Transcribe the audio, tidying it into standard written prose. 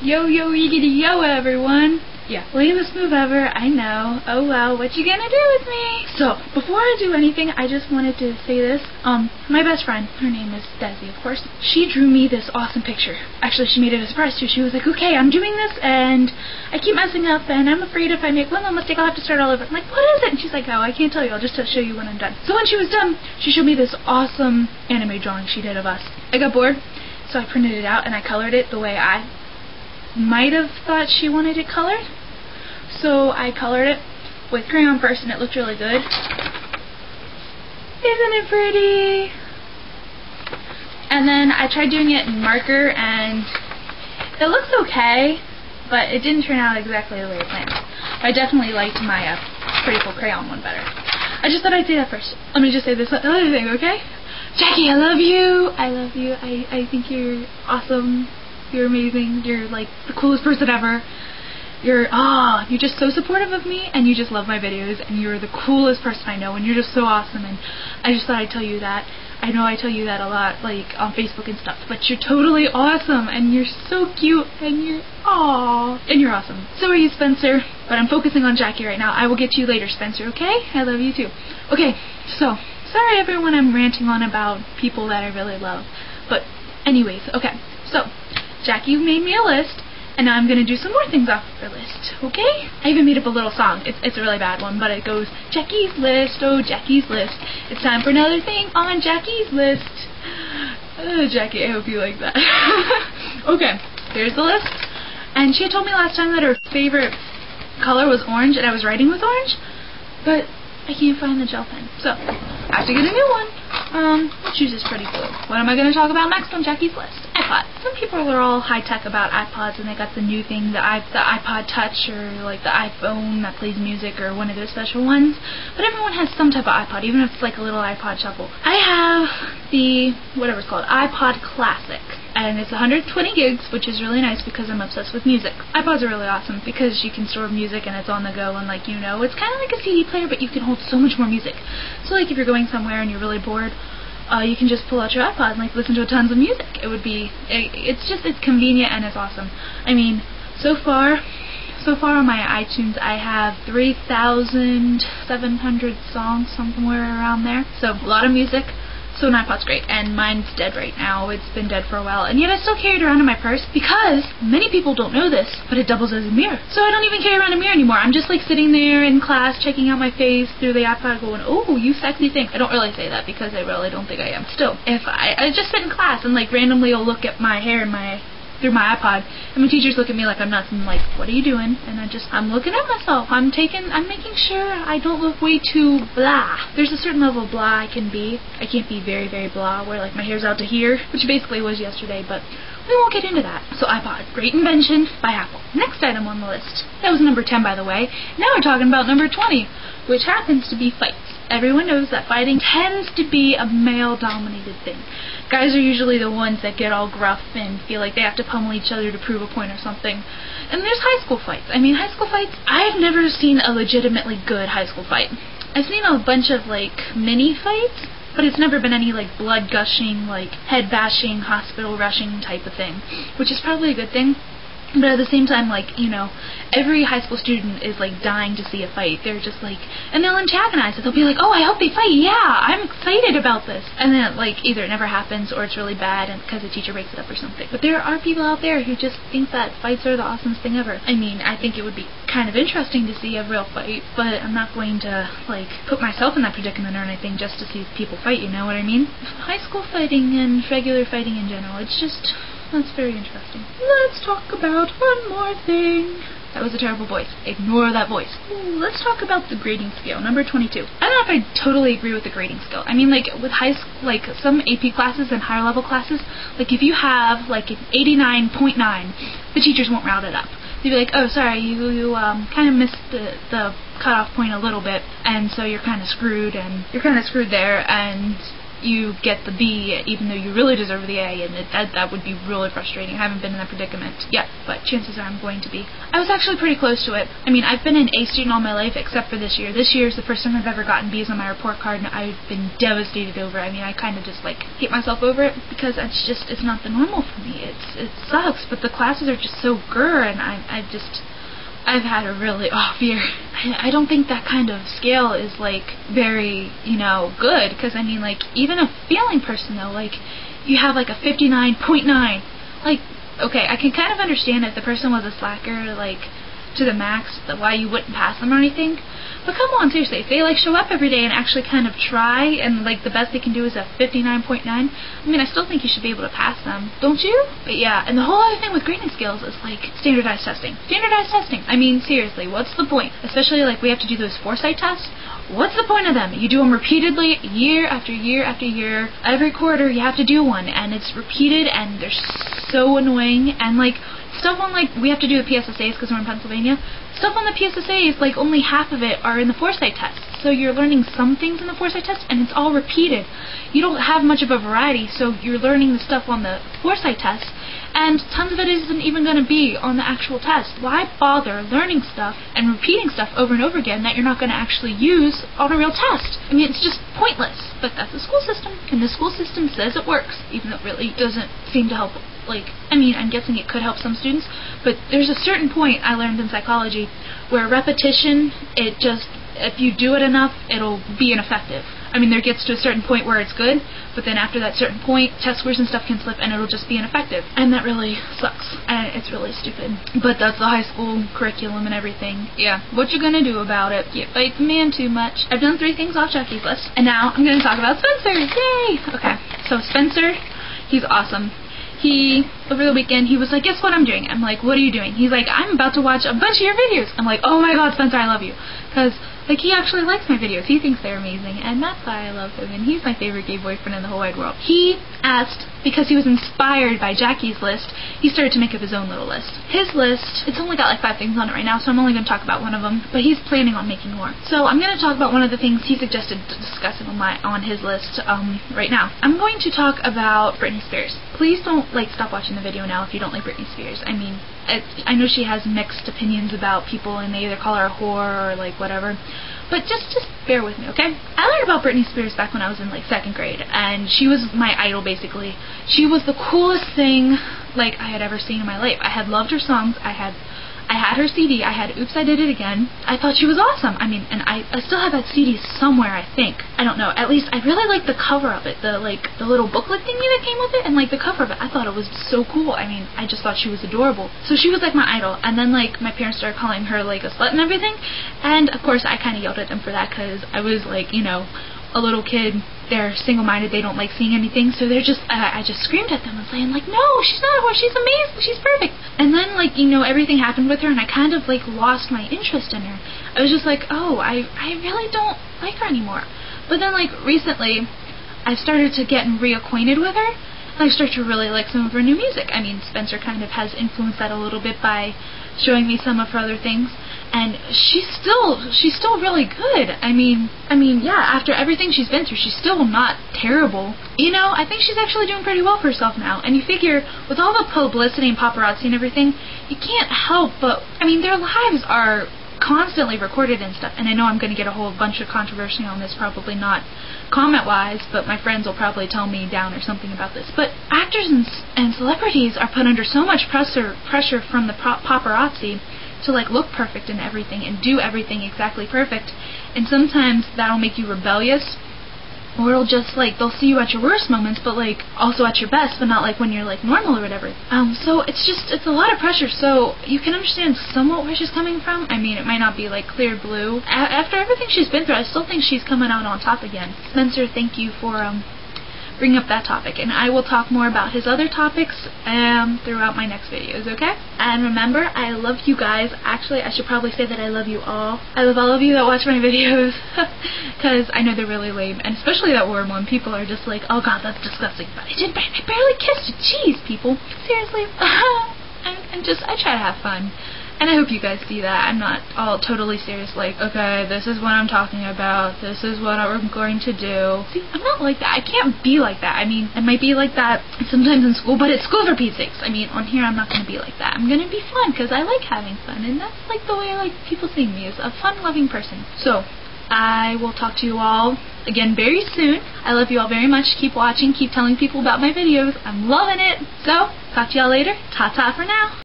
Yo, yo, yiggity, yo, everyone. Yeah, lamest move ever, I know. Oh well, what you gonna do with me? So, before I do anything, I just wanted to say this. My best friend, her name is Desi, of course, she drew me this awesome picture. Actually, she made it a surprise too. She was like, okay, I'm doing this, and I keep messing up, and I'm afraid if I make one more mistake, I'll have to start all over. I'm like, what is it? And she's like, oh, I can't tell you, I'll just show you when I'm done. So when she was done, she showed me this awesome anime drawing she did of us. I got bored, so I printed it out, and I colored it the way I might have thought she wanted it colored. So I colored it with crayon first, and it looked really good. Isn't it pretty? And then I tried doing it in marker, and it looks okay, but it didn't turn out exactly the way I planned. I definitely liked my pretty full crayon one better. I just thought I'd say that first. Let me just say this other thing, okay? Jackie, I love you. I love you. I think you're awesome. You're amazing. You're like the coolest person ever. You're just so supportive of me, and you just love my videos, and you're the coolest person I know, and you're just so awesome, and I just thought I'd tell you that. I know I tell you that a lot, like, on Facebook and stuff, but you're totally awesome, and you're so cute, and you're awesome. So are you, Spencer, but I'm focusing on Jackie right now. I will get to you later, Spencer, okay? I love you too. Okay, so, sorry everyone I'm ranting on about people that I really love, but anyways, okay, so, Jackie made me a list, and now I'm going to do some more things off of her list, okay? I even made up a little song. It's a really bad one, but it goes, Jackie's list, oh, Jackie's list. It's time for another thing on Jackie's list. Jackie, I hope you like that. Okay, here's the list. And she had told me last time that her favorite color was orange, and I was writing with orange, but I can't find the gel pen. So, I have to get a new one. Let's use this pretty blue. What am I going to talk about next on Jackie's list? iPod. Some people are all high-tech about iPods, and they got the new thing, the iPod Touch, or like the iPhone that plays music, or one of those special ones. But everyone has some type of iPod, even if it's like a little iPod Shuffle. I have the, whatever it's called, iPod Classic. And it's 120 gigs, which is really nice because I'm obsessed with music. iPods are really awesome because you can store music and it's on the go, and like, you know, it's kind of like a CD player, but you can hold so much more music. So like if you're going somewhere and you're really bored, you can just pull out your iPod and like listen to tons of music. It's convenient and it's awesome. I mean, so far on my iTunes, I have 3,700 songs, somewhere around there. So a lot of music. So an iPod's great, and mine's dead right now. It's been dead for a while, and yet I still carry it around in my purse because many people don't know this, but it doubles as a mirror. So I don't even carry around a mirror anymore. I'm just like sitting there in class, checking out my face through the iPod, going, "Oh, you sexy thing." I don't really say that because I really don't think I am. Still, if I just sit in class and like randomly will look at my hair and through my iPod, and my teachers look at me like I'm nuts, and I'm like, what are you doing? And I'm looking at myself. I'm making sure I don't look way too blah. There's a certain level of blah I can be. I can't be very, very blah, where like my hair's out to here, which basically was yesterday, but we won't get into that. So iPod, great invention by Apple. Next item on the list. That was number 10, by the way. Now we're talking about number 20, which happens to be fights. Everyone knows that fighting tends to be a male-dominated thing. Guys are usually the ones that get all gruff and feel like they have to pummel each other to prove a point or something. And there's high school fights. I mean, high school fights, I've never seen a legitimately good high school fight. I've seen a bunch of, like, mini fights, but it's never been any, like, blood-gushing, like, head-bashing, hospital-rushing type of thing, which is probably a good thing. But at the same time, like, you know, every high school student is, like, dying to see a fight. They're just, like, and they'll antagonize it. They'll be like, oh, I hope they fight. Yeah, I'm excited about this. And then, like, either it never happens or it's really bad and because the teacher breaks it up or something. But there are people out there who just think that fights are the awesomest thing ever. I mean, I think it would be kind of interesting to see a real fight, but I'm not going to, like, put myself in that predicament or anything just to see people fight, you know what I mean? High school fighting and regular fighting in general, it's just... that's very interesting. Let's talk about one more thing. That was a terrible voice. Ignore that voice. Ooh, let's talk about the grading scale, number 22. I don't know if I totally agree with the grading scale. I mean, like, with like, some AP classes and higher level classes, like, if you have, like, an 89.9, the teachers won't round it up. They'd be like, oh, sorry, you kind of missed the cutoff point a little bit, and so you're kind of screwed there, and you get the B even though you really deserve the A, and that would be really frustrating. I haven't been in that predicament yet, but chances are I'm going to be. I was actually pretty close to it. I mean, I've been an A student all my life except for this year. This year is the first time I've ever gotten B's on my report card, and I've been devastated over it. I mean, I kind of just like hate myself over it because it's not the normal for me. It sucks, but the classes are just so grr, and I've had a really off year. I don't think that kind of scale is, like, very, you know, good, because, I mean, like, even a failing person, though, like, you have, like, a 59.9. Like, okay, I can kind of understand if the person was a slacker, like, to the max, why you wouldn't pass them or anything. But come on, seriously, if they like show up every day and actually kind of try, and like the best they can do is a 59.9, I mean, I still think you should be able to pass them, don't you? But yeah, and the whole other thing with grading scales is like standardized testing. Standardized testing. I mean, seriously, what's the point? Especially like we have to do those foresight tests. What's the point of them? You do them repeatedly, year after year after year. Every quarter you have to do one, and it's repeated, and they're so annoying. And like stuff on, like, we have to do the PSSAs because we're in Pennsylvania. Stuff on the PSSAs, like, only half of it are in the foresight test. So you're learning some things in the foresight test, and it's all repeated. You don't have much of a variety, so you're learning the stuff on the foresight test, and tons of it isn't even going to be on the actual test. Why bother learning stuff and repeating stuff over and over again that you're not going to actually use on a real test? I mean, it's just pointless. But that's the school system, and the school system says it works, even though it really doesn't seem to help. Like, I mean, I'm guessing it could help some students, but there's a certain point I learned in psychology where repetition, it just, if you do it enough, it'll be ineffective. I mean, there gets to a certain point where it's good, but then after that certain point, test scores and stuff can slip, and it'll just be ineffective. And that really sucks, and it's really stupid. But that's the high school curriculum and everything. Yeah, what you gonna do about it? You fight the man too much. I've done 3 things off Jackie's list, and now I'm gonna talk about Spencer. Yay! Okay, so Spencer, he's awesome. Over the weekend, he was like, guess what I'm doing? I'm like, what are you doing? He's like, I'm about to watch a bunch of your videos. I'm like, oh my god, Spencer, I love you. Because, like, he actually likes my videos. He thinks they're amazing, and that's why I love him, and he's my favorite gay boyfriend in the whole wide world. He asked, because he was inspired by Jackie's list, he started to make up his own little list. His list, it's only got like 5 things on it right now, so I'm only going to talk about one of them, but he's planning on making more. So I'm going to talk about one of the things he suggested discussing on his list right now. I'm going to talk about Britney Spears. Please don't, like, stop watching the video now if you don't like Britney Spears. I mean, I know she has mixed opinions about people, and they either call her a whore or, like, whatever. But just bear with me, okay? I learned about Britney Spears back when I was in, like, 2nd grade, and she was my idol, basically. She was the coolest thing, like, I had ever seen in my life. I had loved her songs. I had her CD. I had Oops, I Did It Again. I thought she was awesome. I mean, and I still have that CD somewhere, I think. I don't know. At least I really liked the cover of it. The little booklet thingy that came with it, and, like, the cover of it. I thought it was so cool. I mean, I just thought she was adorable. So she was, like, my idol. And then, like, my parents started calling her, like, a slut and everything. And, of course, I kind of yelled at them for that because I was, like, you know, a little kid. They're single-minded, they don't like seeing anything, so they're just, I just screamed at them and saying, like, no, she's not a whore, she's amazing, she's perfect. And then, like, you know, everything happened with her, and I kind of, like, lost my interest in her. I was just like, oh, I really don't like her anymore. But then, like, recently, I started to get reacquainted with her, and I started to really like some of her new music. I mean, Spencer kind of has influenced that a little bit by showing me some of her other things, and she's still really good. I mean, yeah, after everything she's been through, she's still not terrible. You know, I think she's actually doing pretty well for herself now, and you figure, with all the publicity and paparazzi and everything, you can't help but, I mean, their lives are constantly recorded and stuff, and I know I'm going to get a whole bunch of controversy on this, probably not comment-wise, but my friends will probably tell me down or something about this. But actors and celebrities are put under so much pressure from the paparazzi to, like, look perfect in everything and do everything exactly perfect, and sometimes that'll make you rebellious, or it'll just, like, they'll see you at your worst moments, but, like, also at your best, but not, like, when you're, like, normal or whatever. So it's a lot of pressure, so you can understand somewhat where she's coming from. I mean, it might not be, like, clear blue. After everything she's been through, I still think she's coming out on top again. Spencer, thank you for, bring up that topic, and I will talk more about his other topics throughout my next videos, okay? And remember, I love you guys. Actually, I should probably say that I love you all. I love all of you that watch my videos, because I know they're really lame, and especially that worm one. People are just like, oh god, that's disgusting, but I barely kissed you. Jeez, people. Seriously. I try to have fun. And I hope you guys see that. I'm not all totally serious, like, okay, this is what I'm talking about, this is what I'm going to do. See, I'm not like that. I can't be like that. I mean, I might be like that sometimes in school, but it's school for Pete's sakes. I mean, on here I'm not going to be like that. I'm going to be fun, because I like having fun, and that's like the way like people see me, as a fun-loving person. So, I will talk to you all again very soon. I love you all very much. Keep watching, keep telling people about my videos. I'm loving it. So, talk to y'all later. Ta-ta for now.